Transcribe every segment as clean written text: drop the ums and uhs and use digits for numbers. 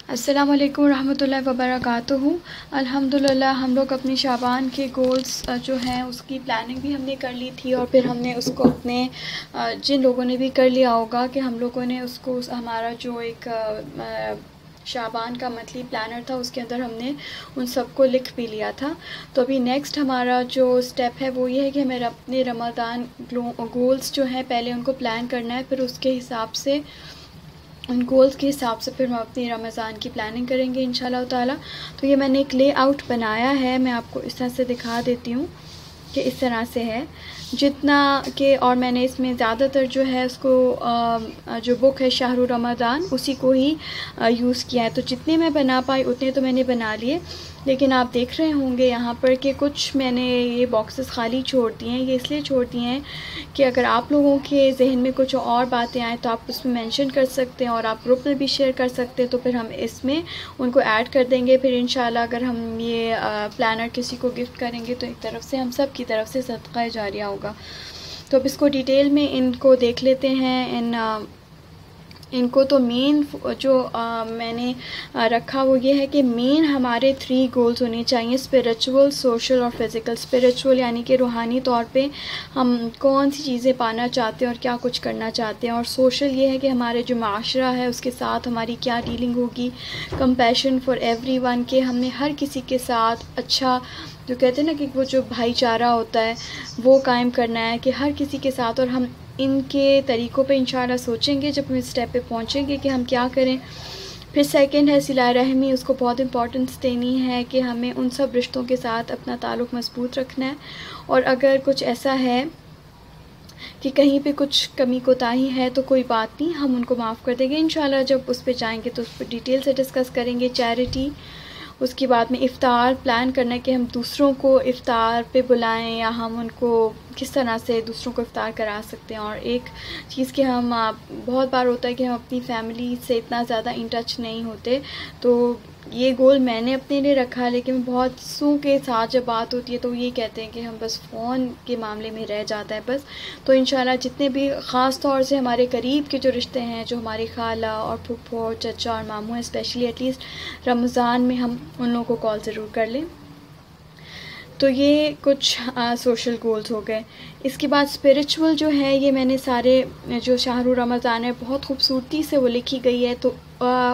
السلام علیکم ورحمۃ اللہ وبرکاتہ۔ الحمدللہ ہم لوگ اپنی شعبان کے گولز جو ہیں اس کی پلاننگ بھی ہم نے کر لی تھی، اور پھر ہم نے اس کو اپنے جن لوگوں نے بھی کر لیا ہوگا کہ ہم لوگوں نے اس کو ہمارا جو ایک شعبان کا منتھلی پلانر تھا اس کے اندر ہم نے ان سب کو لکھ بھی لیا تھا۔ تو ابھی نیکسٹ ہمارا جو اسٹیپ ہے وہ یہ ہے کہ ہمیں اپنے رمضان گولز جو ہیں پہلے ان کو پلان کرنا ہے، پھر اس کے حساب سے ان گولز کے حساب سے پھر ہم اپنی رمضان کی پلاننگ کریں گے انشاءاللہ تعالی۔ تو یہ میں نے ایک لے آؤٹ بنایا ہے، میں آپ کو اس طرح سے دکھا دیتی ہوں کہ اس طرح سے ہے جتنا کہ، اور میں نے اس میں زیادہ تر جو ہے اس کو جو بک ہے شہر رمضان اسی کو ہی یوز کیا ہے، تو جتنے میں بنا پائی اتنے تو میں نے بنا لیے، لیکن آپ دیکھ رہے ہوں گے یہاں پر کہ کچھ میں نے یہ باکسز خالی چھوڑ دیے ہیں۔ یہ اس لیے چھوڑ دیے ہیں کہ اگر آپ لوگوں کے ذہن میں کچھ اور باتیں آئیں تو آپ اس میں مینشن کر سکتے ہیں، اور آپ گروپ میں بھی شیئر کر سکتے ہیں، تو پھر ہم اس میں ان کو ایڈ کر دیں گے۔ پھر انشاءاللہ اگر ہم یہ پلانر کسی کو گفٹ کریں گے تو ایک طرف سے ہم سب کی طرف سے صدقہ جاریہ ہوگا۔ تو اب اس کو ڈیٹیل میں ان کو دیکھ لیتے ہیں۔ ان کو تو مین جو میں نے رکھا وہ یہ ہے کہ مین ہمارے 3 گولز ہونے چاہیے، اسپریچول، سوشل اور فزیکل۔ اسپریچول یعنی کہ روحانی طور پہ ہم کون سی چیزیں پانا چاہتے ہیں اور کیا کچھ کرنا چاہتے ہیں، اور سوشل یہ ہے کہ ہمارے جو معاشرہ ہے اس کے ساتھ ہماری کیا ڈیلنگ ہوگی، کمپیشن فار ایوری ون، کہ ہم نے ہر کسی کے ساتھ اچھا، جو کہتے ہیں نا کہ وہ جو بھائی چارہ ہوتا ہے وہ قائم کرنا ہے کہ ہر کسی کے ساتھ، اور ہم ان کے طریقوں پہ انشاءاللہ سوچیں گے جب ہم اس اسٹیپ پہ پہنچیں گے کہ ہم کیا کریں۔ پھر سیکنڈ ہے صلہ رحمی، اس کو بہت امپورٹنس دینی ہے کہ ہمیں ان سب رشتوں کے ساتھ اپنا تعلق مضبوط رکھنا ہے، اور اگر کچھ ایسا ہے کہ کہیں پہ کچھ کمی کوتاہی ہے تو کوئی بات نہیں، ہم ان کو معاف کر دیں گے انشاءاللہ۔ جب اس پہ جائیں گے تو اس پہ ڈیٹیل سے ڈسکس کریں گے۔ چیریٹی، اس کے بعد میں افطار پلان کرنا ہے کہ ہم دوسروں کو افطار پہ بلائیں یا ہم ان کو کس طرح سے دوسروں کو افطار کرا سکتے ہیں۔ اور ایک چیز کہ ہم بہت بار ہوتا ہے کہ ہم اپنی فیملی سے اتنا زیادہ ان ٹچ نہیں ہوتے، تو یہ گول میں نے اپنے لیے رکھا ہے، لیکن بہت سو کے ساتھ جب بات ہوتی ہے تو یہ کہتے ہیں کہ ہم بس فون کے معاملے میں رہ جاتا ہے بس۔ تو انشاءاللہ جتنے بھی خاص طور سے ہمارے قریب کے جو رشتے ہیں، جو ہماری خالہ اور پھپھو اور چچا اور ماموں ہیں، اسپیشلی ایٹ لیسٹ رمضان میں ہم ان لوگوں کو کال ضرور کر لیں۔ تو یہ کچھ سوشل گولز ہو گئے۔ اس کے بعد اسپریچول جو ہے، یہ میں نے سارے جو شہر رمضان ہے بہت خوبصورتی سے وہ لکھی گئی ہے، تو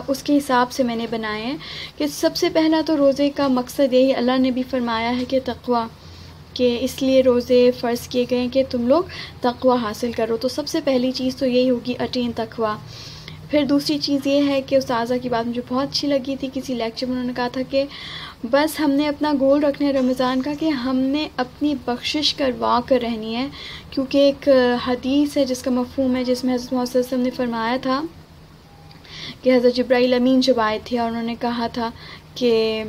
اس کے حساب سے میں نے بنائے ہیں کہ سب سے پہلا تو روزے کا مقصد یہی اللہ نے بھی فرمایا ہے کہ تقویٰ، کہ اس لیے روزے فرض کیے گئے ہیں کہ تم لوگ تقویٰ حاصل کرو، تو سب سے پہلی چیز تو یہی ہوگی اٹین تقویٰ۔ پھر دوسری چیز یہ ہے کہ استاذہ کی بات مجھے بہت اچھی لگی تھی، کسی لیکچر میں انہوں نے کہا تھا کہ بس ہم نے اپنا گول رکھنا ہے رمضان کا کہ ہم نے اپنی بخشش کروا کر رہنی ہے، کیونکہ ایک حدیث ہے جس کا مفہوم ہے، جس میں حضرت محمد صلی اللہ علیہ وسلم نے فرمایا تھا کہ حضرت جبرائیل امین جب آئے تھے اور انہوں نے کہا تھا کہ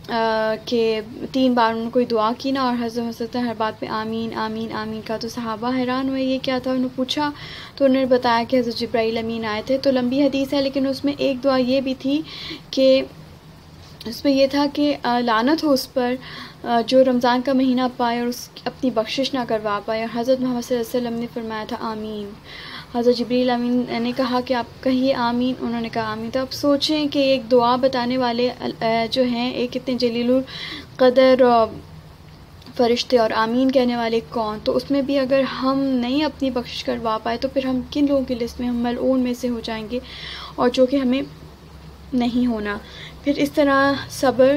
3 بار انہوں نے کوئی دعا کی نا، اور حضرت محمد ہر بات پہ آمین آمین آمین کا، تو صحابہ حیران ہوئے یہ کیا تھا، انہوں نے پوچھا تو انہوں نے بتایا کہ حضرت جبرائیل امین آئے تھے۔ تو لمبی حدیث ہے، لیکن اس میں ایک دعا یہ بھی تھی کہ اس میں یہ تھا کہ لعنت ہو اس پر جو رمضان کا مہینہ پائے اور اس اپنی بخشش نہ کروا پائے، اور حضرت محمد صلی اللہ علیہ وسلم نے فرمایا تھا آمین۔ حضرت جبریل امین نے کہا کہ آپ کہیے آمین، انہوں نے کہا آمین۔ تو آپ سوچیں کہ ایک دعا بتانے والے جو ہیں ایک اتنے جلیل القدر فرشتے، اور آمین کہنے والے کون، تو اس میں بھی اگر ہم نہیں اپنی بخشش کروا پائے تو پھر ہم کن لوگوں کی لسٹ میں، ہم ملعون میں سے ہو جائیں گے، اور جو کہ ہمیں نہیں ہونا۔ پھر اس طرح صبر،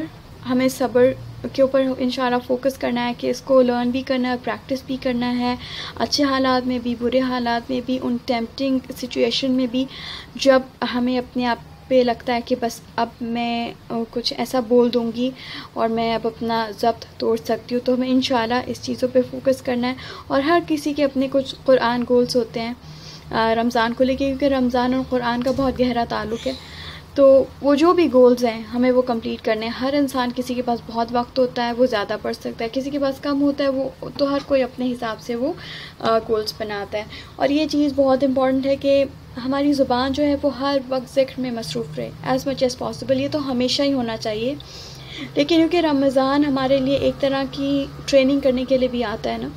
ہمیں صبر کے اوپر انشاءاللہ فوکس کرنا ہے کہ اس کو لرن بھی کرنا ہے، پریکٹس بھی کرنا ہے، اچھے حالات میں بھی برے حالات میں بھی، ان ٹیمپٹنگ سچویشن میں بھی، جب ہمیں اپنے آپ پہ لگتا ہے کہ بس اب میں کچھ ایسا بول دوں گی اور میں اب اپنا ضبط توڑ سکتی ہوں، تو ہمیں انشاءاللہ اس چیزوں پہ فوکس کرنا ہے۔ اور ہر کسی کے اپنے کچھ قرآن گولز ہوتے ہیں رمضان کو لے کے، کیونکہ رمضان اور قرآن کا بہت گہرا تعلق ہے، تو وہ جو بھی گولز ہیں ہمیں وہ کمپلیٹ کرنے ہیں۔ ہر انسان، کسی کے پاس بہت وقت ہوتا ہے وہ زیادہ پڑھ سکتا ہے، کسی کے پاس کم ہوتا ہے، وہ تو ہر کوئی اپنے حساب سے وہ گولز بناتا ہے۔ اور یہ چیز بہت امپورٹنٹ ہے کہ ہماری زبان جو ہے وہ ہر وقت ذکر میں مصروف رہے ایز مچ ایز پاسبل، یہ تو ہمیشہ ہی ہونا چاہیے، لیکن کیونکہ رمضان ہمارے لیے ایک طرح کی ٹریننگ کرنے کے لیے بھی آتا ہے نا،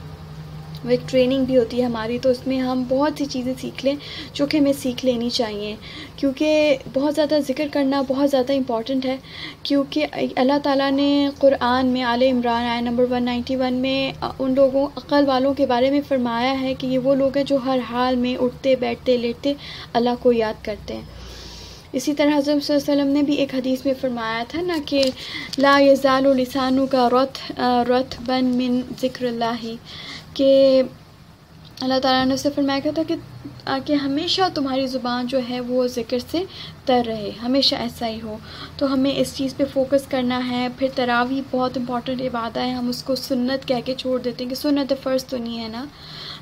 وہ ایک ٹریننگ بھی ہوتی ہے ہماری، تو اس میں ہم بہت سی چیزیں سیکھ لیں جو کہ ہمیں سیکھ لینی چاہیے، کیونکہ بہت زیادہ ذکر کرنا بہت زیادہ امپورٹنٹ ہے، کیونکہ اللہ تعالیٰ نے قرآن میں آل عمران آیت نمبر 191 میں ان لوگوں عقل والوں کے بارے میں فرمایا ہے کہ یہ وہ لوگ ہیں جو ہر حال میں اٹھتے بیٹھتے لیٹتے اللہ کو یاد کرتے ہیں۔ اسی طرح حضرت صلی اللہ علیہ وسلم نے بھی ایک حدیث میں فرمایا تھا نا کہ لا یزال لسانک رطبا من ذکر اللہ، کہ اللہ تعالیٰ نے اسے فرمایا تھا کہ ہمیشہ تمہاری زبان جو ہے وہ ذکر سے تر رہے، ہمیشہ ایسا ہی ہو۔ تو ہمیں اس چیز پہ فوکس کرنا ہے۔ پھر تراویح بہت امپورٹنٹ عبادت ہے، ہم اس کو سنت کہہ کے چھوڑ دیتے ہیں کہ سنت فرض تو نہیں ہے نا،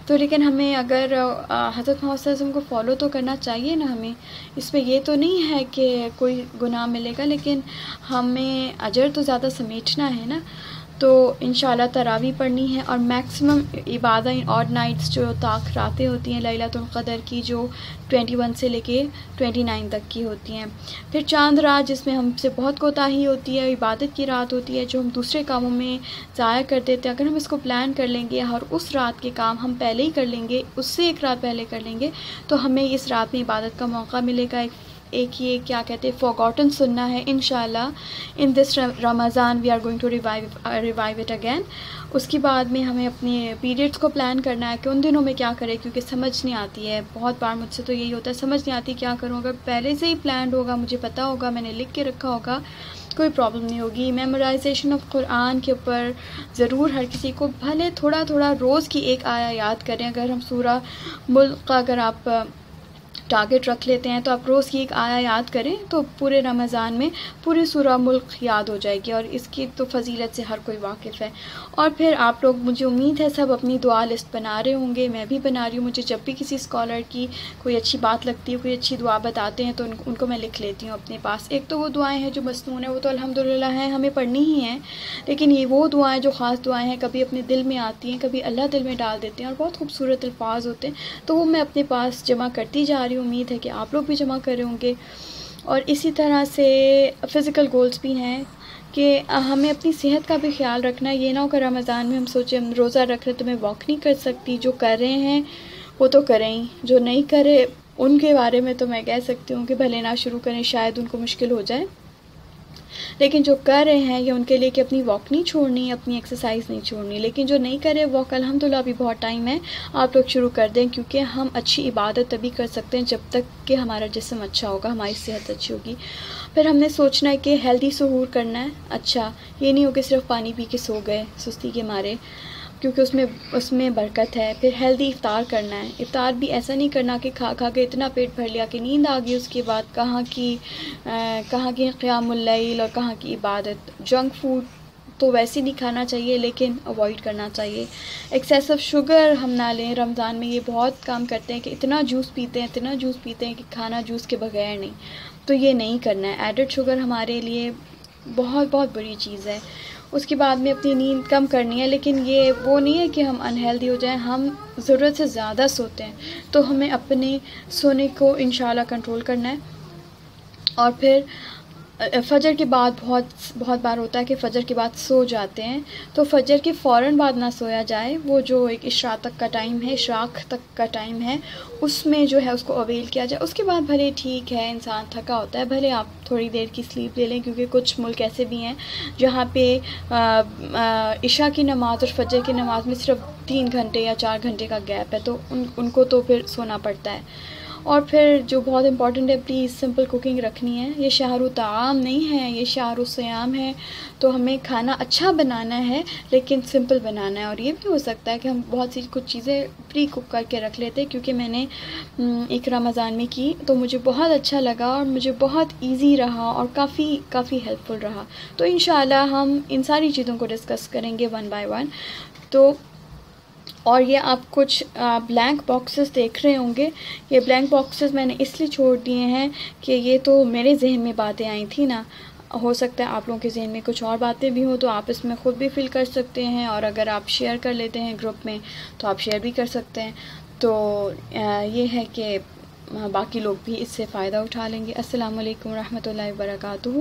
تو لیکن ہمیں اگر حضرت محمد صلی اللہ علیہ وسلم کو فالو تو کرنا چاہیے نا ہمیں، اس میں یہ تو نہیں ہے کہ کوئی گناہ ملے گا، لیکن ہمیں اجر تو زیادہ سمیٹنا ہے نا۔ تو انشاءاللہ تراویح پڑھنی ہے، اور میکسیمم عبادت اور نائٹس جو طاق راتیں ہوتی ہیں لیلۃ القدر کی، جو 21 سے لے کے 29 تک کی ہوتی ہیں۔ پھر چاند رات جس میں ہم سے بہت کوتاہی ہوتی ہے، عبادت کی رات ہوتی ہے جو ہم دوسرے کاموں میں ضائع کر دیتے ہیں، اگر ہم اس کو پلان کر لیں گے اور اس رات کے کام ہم پہلے ہی کر لیں گے، اس سے ایک رات پہلے کر لیں گے، تو ہمیں اس رات میں عبادت کا موقع ملے گا۔ ایک یہ کیا کہتے ہیں فورگاٹن سننا ہے، انشاءاللہ ان دس Ramzan we are going to revive it again. اس کے بعد میں ہمیں اپنے پیریڈس کو پلان کرنا ہے کہ ان دنوں میں کیا کرے، کیونکہ سمجھ نہیں آتی ہے، بہت بار مجھ سے تو یہی ہوتا ہے سمجھ نہیں آتی کیا کروں۔ اگر پہلے سے ہی پلانڈ ہوگا، مجھے پتہ ہوگا، میں نے لکھ کے رکھا ہوگا، کوئی پرابلم نہیں ہوگی۔ میمورائزیشن آف قرآن کے اوپر ضرور ہر کسی کو بھلے تھوڑا تھوڑا روز کی ایک آیا یاد کریں۔ اگر ہم سورہ ملک کا اگر آپ ٹارگٹ رکھ لیتے ہیں تو آپ روز کی ایک آیا یاد کریں تو پورے رمضان میں پوری سورہ ملک یاد ہو جائے گی، اور اس کی تو فضیلت سے ہر کوئی واقف ہے۔ اور پھر آپ لوگ، مجھے امید ہے سب اپنی دعا لسٹ بنا رہے ہوں گے، میں بھی بنا رہی ہوں۔ مجھے جب بھی کسی اسکالر کی کوئی اچھی بات لگتی ہے، کوئی اچھی دعا بتاتے ہیں، تو ان کو میں لکھ لیتی ہوں اپنے پاس۔ ایک تو وہ دعائیں ہیں جو مسنون ہیں، وہ تو الحمدللہ ہیں، ہمیں پڑھنی ہی ہیں، لیکن یہ وہ دعائیں جو خاص دعائیں ہیں، کبھی اپنے دل میں آتی ہیں، کبھی اللہ دل میں ڈال دیتے ہیں، اور بہت خوبصورت الفاظ ہوتے ہیں، تو وہ میں اپنے پاس جمع کرتی جا رہی ہوں۔ امید ہے کہ آپ لوگ بھی جمع کرے ہوں گے۔ اور اسی طرح سے فزیکل گولز بھی ہیں کہ ہمیں اپنی صحت کا بھی خیال رکھنا ہے۔ یہ نہ ہو کہ رمضان میں ہم سوچیں ہم روزہ رکھ رہے تو میں واک نہیں کر سکتی۔ جو کر رہے ہیں وہ تو کریں ہی، جو نہیں کرے ان کے بارے میں تو میں کہہ سکتی ہوں کہ بھلے نہ شروع کریں، شاید ان کو مشکل ہو جائے، لیکن جو کر رہے ہیں یہ ان کے لیے کہ اپنی واک نہیں چھوڑنی، اپنی ایکسرسائز نہیں چھوڑنی۔ لیکن جو نہیں کرے واک، الحمدللہ ابھی بہت ٹائم ہے، آپ لوگ شروع کر دیں، کیونکہ ہم اچھی عبادت تبھی کر سکتے ہیں جب تک کہ ہمارا جسم اچھا ہوگا، ہماری صحت اچھی ہوگی۔ پھر ہم نے سوچنا ہے کہ ہیلدی سحور کرنا ہے۔ اچھا، یہ نہیں ہو کہ صرف پانی پی کے سو گئے سستی کے مارے، کیونکہ اس میں برکت ہے۔ پھر ہیلدی افطار کرنا ہے۔ افطار بھی ایسا نہیں کرنا کہ کھا کھا کے اتنا پیٹ بھر لیا کہ نیند آ گئی، اس کے بعد کہاں کی قیام اللیل اور کہاں کی عبادت۔ جنک فوڈ تو ویسے نہیں کھانا چاہیے، لیکن اوائڈ کرنا چاہیے۔ ایکسیسو شوگر ہم نہ لیں، رمضان میں یہ بہت کام کرتے ہیں کہ اتنا جوس پیتے ہیں کہ کھانا جوس کے بغیر نہیں، تو یہ نہیں کرنا ہے۔ ایڈڈ شوگر ہمارے لیے بہت بہت بری چیز ہے۔ اس کے بعد میں اپنی نیند کم کرنی ہے، لیکن یہ وہ نہیں ہے کہ ہم انہیلدی ہو جائیں، ہم ضرورت سے زیادہ سوتے ہیں، تو ہمیں اپنے سونے کو انشاءاللہ کنٹرول کرنا ہے۔ اور پھر فجر کے بعد بہت بار ہوتا ہے کہ فجر کے بعد سو جاتے ہیں، تو فجر کے فوراً بعد نہ سویا جائے۔ وہ جو ایک اشراق تک کا ٹائم ہے، اس میں جو ہے اس کو اویل کیا جائے۔ اس کے بعد بھلے ٹھیک ہے، انسان تھکا ہوتا ہے، بھلے آپ تھوڑی دیر کی سلیپ لے لیں، کیونکہ کچھ ملک ایسے بھی ہیں جہاں پہ عشاء کی نماز اور فجر کی نماز میں صرف 3 گھنٹے یا 4 گھنٹے کا گیپ ہے، تو ان کو تو پھر سونا پڑتا ہے۔ اور پھر جو بہت امپورٹنٹ ہے، پلیز سمپل کوکنگ رکھنی ہے۔ یہ شہر طعام نہیں ہے، یہ شہر صیام ہے، تو ہمیں کھانا اچھا بنانا ہے لیکن سمپل بنانا ہے۔ اور یہ بھی ہو سکتا ہے کہ ہم بہت سی کچھ چیزیں پری کوک کر کے رکھ لیتے، کیونکہ میں نے ایک رمضان میں کی تو مجھے بہت اچھا لگا اور مجھے بہت ایزی رہا اور کافی ہیلپ فل رہا۔ تو انشاءاللہ ہم ان ساری چیزوں کو ڈسکس کریں گے ون بائی ون۔ تو اور یہ آپ کچھ بلینک باکسز دیکھ رہے ہوں گے، یہ بلینک باکسز میں نے اس لیے چھوڑ دیے ہیں کہ یہ تو میرے ذہن میں باتیں آئی تھیں نا، ہو سکتا ہے آپ لوگوں کے ذہن میں کچھ اور باتیں بھی ہوں، تو آپ اس میں خود بھی فل کر سکتے ہیں، اور اگر آپ شیئر کر لیتے ہیں گروپ میں تو آپ شیئر بھی کر سکتے ہیں۔ تو یہ ہے کہ باقی لوگ بھی اس سے فائدہ اٹھا لیں گے۔ السلام علیکم ورحمۃ اللہ وبرکاتہ۔